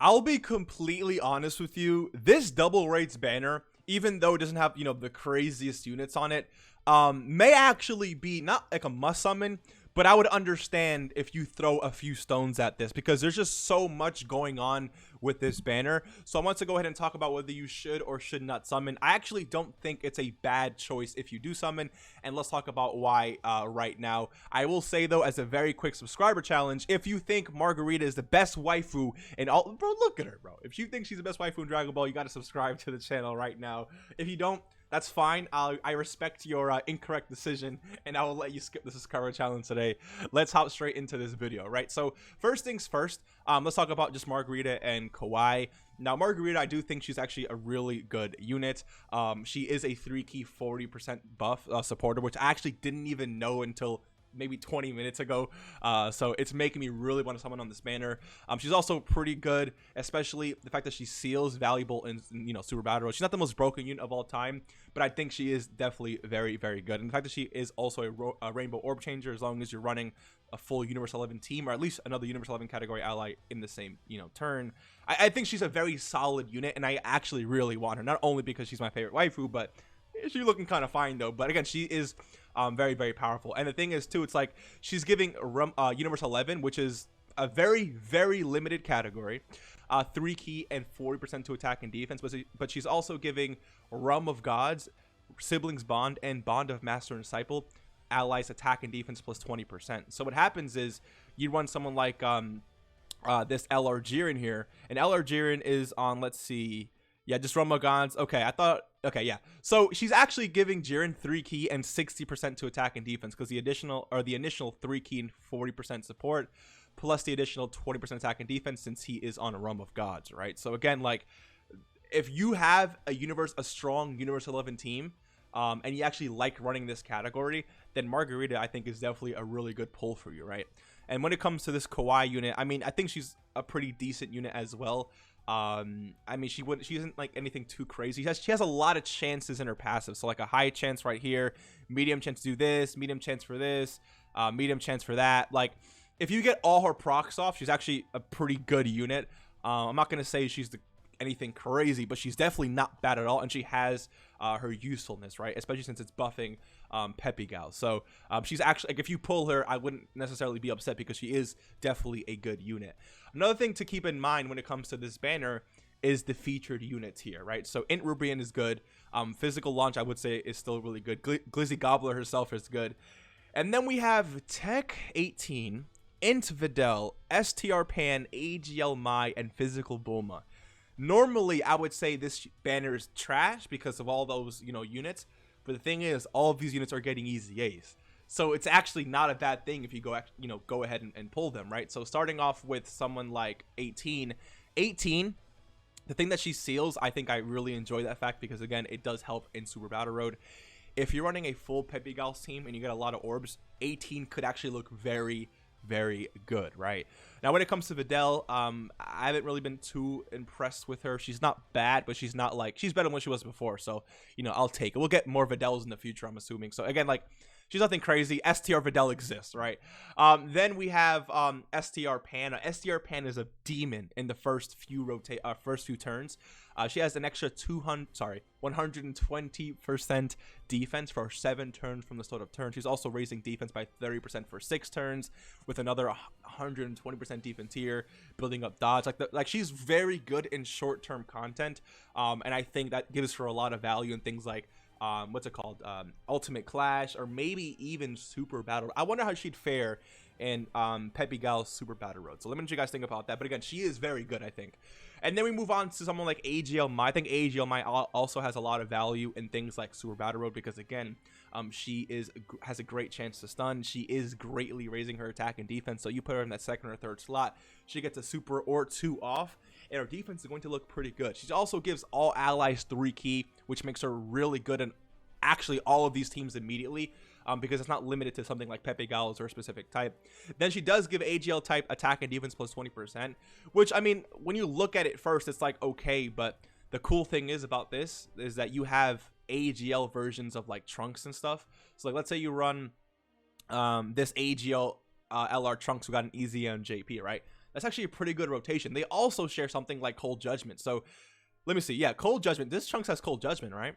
I'll be completely honest with you. This double rates banner, even though it doesn't have, the craziest units on it, may actually be not like a must summon, but I would understand if you throw a few stones at this because there's just so much going on with this banner. So I want to go ahead and talk about whether you should or should not summon. I actually don't think it's a bad choice if you do summon, and let's talk about why right now. I will say though, as a very quick subscriber challenge, if you think Margarita is the best waifu in all, bro, look at her, bro. If you think she's the best waifu in Dragon Ball, you got to subscribe to the channel right now. If you don't, that's fine. I respect your incorrect decision, and I will let you skip the subscriber challenge today. Let's hop straight into this video, right? So first things first, let's talk about just Margarita and Kawaii. Now, Margarita, I do think she's actually a really good unit. She is a 3-key 40% buff supporter, which I actually didn't even know until maybe 20 minutes ago, so it's making me really want to summon on this banner. She's also pretty good, especially the fact that she seals valuable in Super Battle Road. She's not the most broken unit of all time, but I think she is definitely very, very good. And the fact that she is also a Rainbow Orb Changer, as long as you're running a full Universe 11 team, or at least another Universe 11 category ally in the same turn, I think she's a very solid unit, and I actually really want her, not only because she's my favorite waifu, but she's looking kind of fine though. But again, she is very, very powerful. And the thing is too, it's like she's giving Universe 11, which is a very, very limited category, 3-key and 40% to attack and defense, but she's also giving Realm of Gods, Siblings Bond, and Bond of Master and Disciple allies attack and defense plus 20%. So what happens is you run someone like this LR Jiren here, and LR Jiren is on, let's see, yeah, just Realm of Gods. Okay, okay, yeah. So she's actually giving Jiren 3-key and 60% to attack and defense, because the initial 3-key and 40% support, plus the additional 20% attack and defense, since he is on a Realm of Gods, right? So again, like, if you have a strong Universe 11 team, and you actually like running this category, then Margarita, I think, is definitely a really good pull for you, right? And when it comes to this Kawaii unit, I mean, I think she's a pretty decent unit as well. I mean, she isn't like anything too crazy. She has a lot of chances in her passive, so like a high chance right here, medium chance to do this, medium chance for this, medium chance for that. Like, if you get all her procs off, she's actually a pretty good unit. I'm not gonna say she's anything crazy, but she's definitely not bad at all, and she has her usefulness, right? Especially since it's buffing Peppy Gal. So she's actually, like, if you pull her, I wouldn't necessarily be upset, because she is definitely a good unit. Another thing to keep in mind when it comes to this banner is the featured units here, right? So Int Rubian is good. Physical Launch, I would say, is still really good. Glizzy Gobbler herself is good. And then we have Tech 18, Int Videl, STR Pan, AGL Mai, and Physical Bulma. Normally, I would say this banner is trash because of all those, units. But the thing is, all of these units are getting easy A's. So it's actually not a bad thing if you go ahead and pull them, right? So starting off with someone like 18, the thing that she seals, I think I really enjoy that fact, because again, it does help in Super Battle Road. If you're running a full Peppy Gals team and you get a lot of orbs, 18 could actually look very, very good, right? Now, when it comes to Videl, I haven't really been too impressed with her. She's not bad, but she's not like, she's better than what she was before. So, I'll take it. We'll get more Videls in the future, I'm assuming. So again, like, she's nothing crazy. STR Videl exists, right? Then we have STR Pan. STR Pan is a demon in the first few turns. She has an extra 120% defense for 7 turns from the start of turn. She's also raising defense by 30% for 6 turns, with another 120% defense here, building up dodge. Like she's very good in short-term content, and I think that gives her a lot of value in things like what's it called, Ultimate Clash, or maybe even Super Battle. I wonder how she'd fare in Peppy Gal's Super Battle Road. So let me know what you guys think about that. But again, she is very good, I think. And then we move on to someone like AGL Mai. I think AGL Mai also has a lot of value in things like Super Battle Road, because again, she has a great chance to stun. She is greatly raising her attack and defense. So you put her in that second or third slot, she gets a super or 2 off, and her defense is going to look pretty good. She also gives all allies 3-key, which makes her really good in actually all of these teams immediately, because it's not limited to something like Pepe Gals or a specific type. Then she does give AGL type attack and defense plus 20%, which, I mean, when you look at it first, it's like, okay, but the cool thing is about this is that you have AGL versions of like Trunks and stuff. So like, let's say you run this AGL LR Trunks who got an easy on JP, right? That's actually a pretty good rotation. They also share something like Cold Judgment. So let me see. Yeah, Cold Judgment. This Trunks has Cold Judgment, right?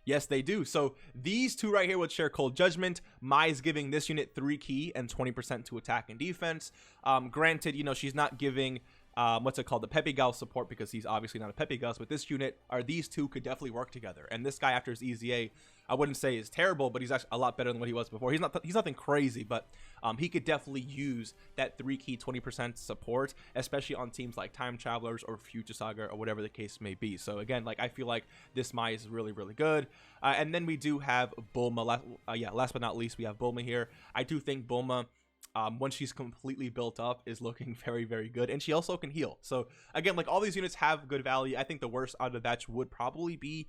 Yes, they do. So these two right here would share Cold Judgment. Mai is giving this unit 3 key and 20% to attack and defense. Granted, you know, she's not giving what's it called, the Pepe Gauss support, because he's obviously not a Pepe Gauss. But this unit, these two could definitely work together. And this guy, after his EZA, I wouldn't say is terrible, but he's actually a lot better than what he was before. He's nothing crazy, but he could definitely use that 3 key 20% support, especially on teams like Time Travelers or Future Saga or whatever the case may be. So again, like, I feel like this Mai is really, really good. And then we do have Bulma. Last but not least, we have Bulma here. I do think Bulma, once she's completely built up, is looking very, very good, and she also can heal. So again, like, all these units have good value. I think the worst out of the batch would probably be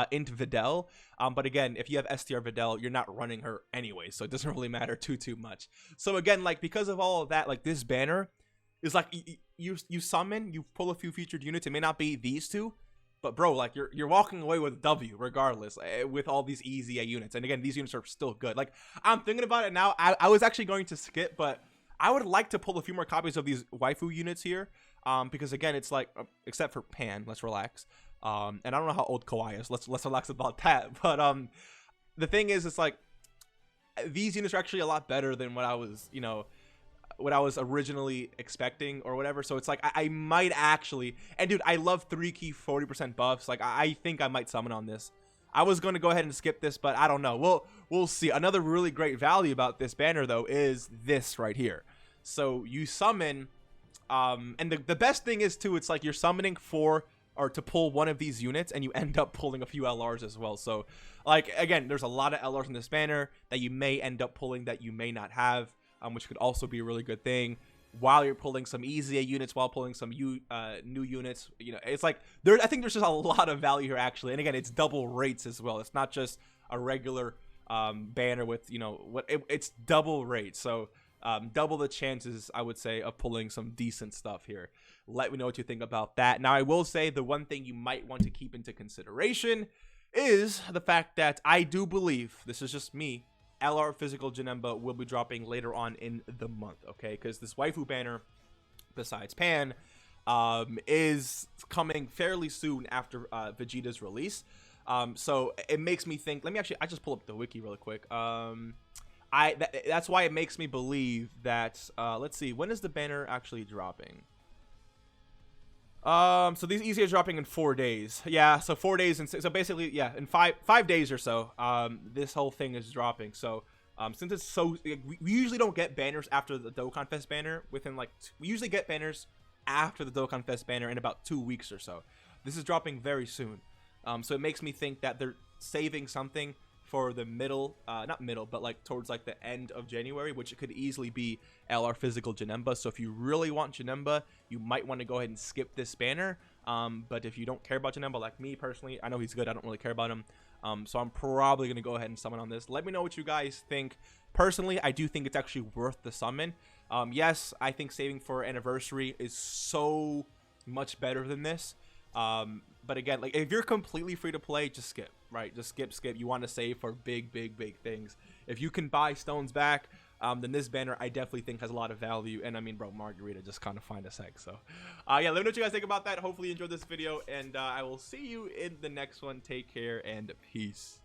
Int Videl, but again, if you have STR Videl, you're not running her anyway, so it doesn't really matter too much. So again, like, because of all of that, like, this banner is like, you summon, you pull a few featured units. It may not be these two, but bro, like, you're walking away with W regardless, with all these EZA units. And again, these units are still good. Like, I'm thinking about it now. I was actually going to skip, but I would like to pull a few more copies of these waifu units here, because again, it's like, except for Pan, let's relax. And I don't know how old Kawaii is. Let's relax about that. But the thing is, it's like, these units are actually a lot better than what I was, you know, what I was originally expecting or whatever. So it's like, I might actually, and dude, I love 3 key 40% buffs. Like, I think I might summon on this. I was going to go ahead and skip this, but I don't know. We'll see. Another really great value about this banner, though, is this right here. So you summon, and the best thing is too, it's like you're summoning for, or to pull one of these units, and you end up pulling a few LRs as well. So like, again, there's a lot of LRs in this banner that you may end up pulling that you may not have, which could also be a really good thing while you're pulling some EZA units, while pulling some new units. You know, it's like, I think there's just a lot of value here, actually. And again, it's double rates as well. It's not just a regular banner with, you know, it's double rates. So double the chances, I would say, of pulling some decent stuff here. Let me know what you think about that. Now, I will say the one thing you might want to keep into consideration is the fact that I do believe, this is just me, LR Physical Janemba will be dropping later on in the month, okay? Because this waifu banner, besides Pan, is coming fairly soon after Vegeta's release. So it makes me think, I just pull up the wiki really quick. That's why it makes me believe that, let's see, when is the banner actually dropping? So these EZA are dropping in 4 days. Yeah, so 4 days, and so basically, yeah, in five days or so, this whole thing is dropping. So, since it's so, we usually don't get banners after the Dokkan Fest banner within like, we usually get banners after the Dokkan Fest banner in about 2 weeks or so. This is dropping very soon. So it makes me think that they're saving something for the middle, not middle, but like towards like the end of January, which it could easily be LR Physical Janemba. So if you really want Janemba, you might want to go ahead and skip this banner. But if you don't care about Janemba, like me personally, I know he's good, I don't really care about him. So I'm probably going to go ahead and summon on this. Let me know what you guys think. Personally, I do think it's actually worth the summon. Yes, I think saving for Anniversary is so much better than this. But again, like, if you're completely free to play, just skip, right? Just skip. You want to save for big things. If you can buy stones back, then this banner I definitely think has a lot of value. And I mean, bro, Margarita just kind of find a sec. So yeah, let me know what you guys think about that. Hopefully you enjoyed this video, and I will see you in the next one. Take care and peace.